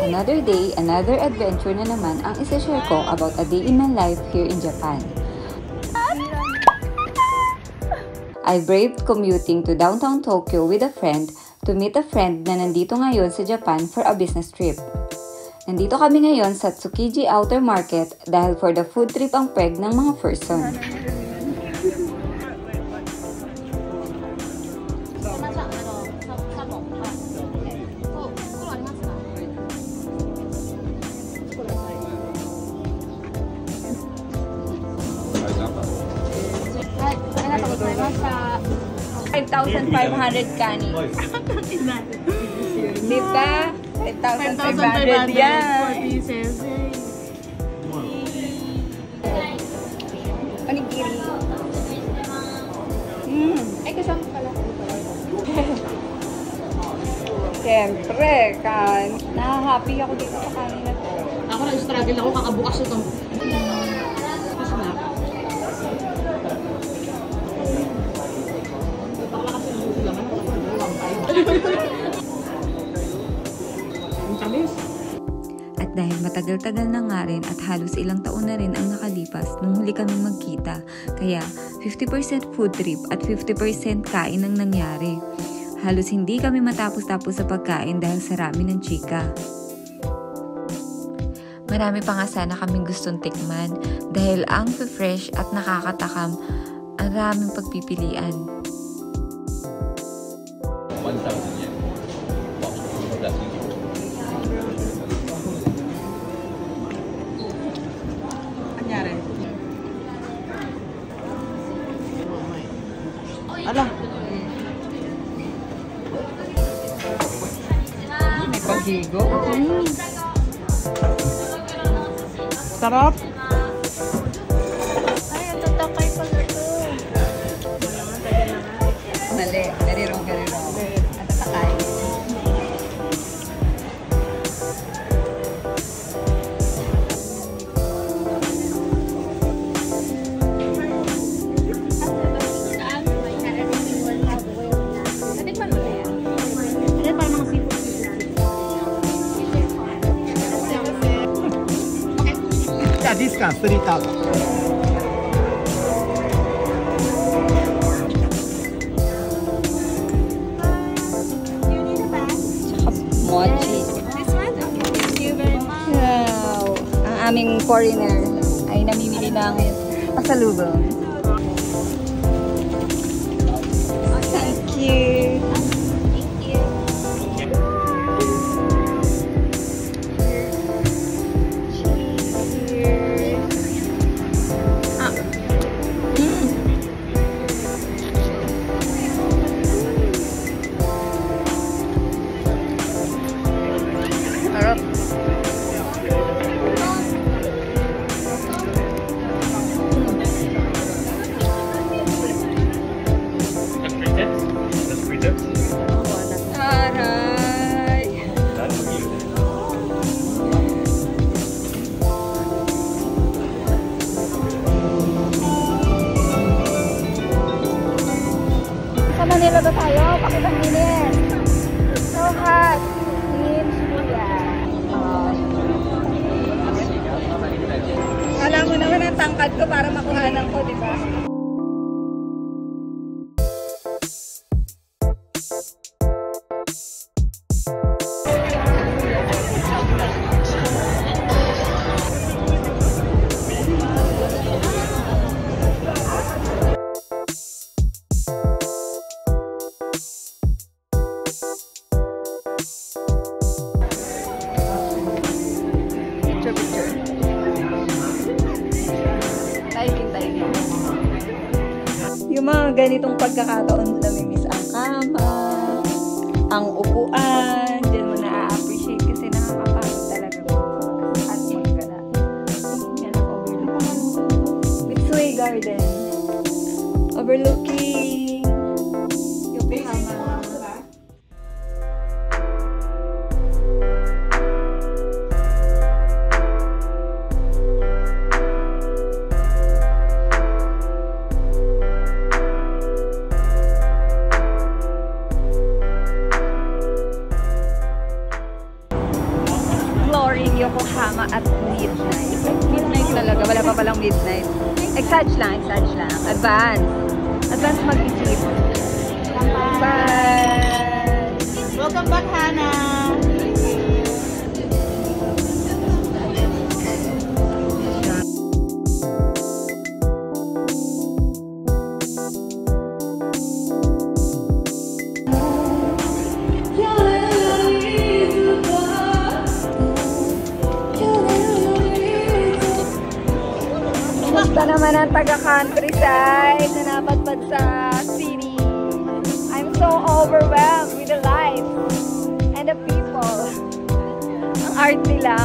Another day, another adventure na naman ang isa-share ko about a day in my life here in Japan. I braved commuting to downtown Tokyo with a friend to meet a friend na nandito ngayon sa Japan for a business trip. Nandito kami ngayon sa Tsukiji Outer Market dahil for the food trip ang peg ng mga person. $5,500 kani. Diba? 5,500 yan. Onigiri. Ay, kasama pala. Siyempre, nahahappy ako dito sa kanin na to. Ako nag-struggle ako kakabukas ito. At dahil matagal-tagal na nga rin at halos ilang taon na rin ang nakalipas nung huli kaming magkita, kaya 50% food trip at 50% kain ang nangyari. Halos hindi kami matapos-tapos sa pagkain dahil sa rami ng chika. Marami pa nga sana kaming gustong tikman dahil ang fresh at nakakatakam ang raming pagpipilian. 1,000 yen. Anyari? Ala. May paghigo. Sarap. Ay, ang tatakay pala ito. Mali. Very wrong, very wrong. Ang tatakay. This ka, frita ka. Mochi. This one? Okay, thank you very much. Wow! Ang aming foreigner ay namimili ng pasalubong. Thank you! Thank you. Harap. Aray! Sa Manila ba tayo? Pakitang minit. So hot. Team Shibuya. Alam mo naman ang tangkad ko para makuhanan ko, di ba? Yung mga ganitong pagkakataon, namimiss ang kama, ang upuan, dyan mo na-appreciate kasi nakakapagod talaga at magkala. Yan ang overlooking. Mitsui Garden. Overlooking Yokohama. Yokohama at midnight. Midnight talaga, wala pa palang midnight. Exage lang. Advance mag-isip. Bye! Welcome back, Hannah! Basta naman ang taga-countryside na napadpad sa city. I'm so overwhelmed with the life and the people. Ang art nila.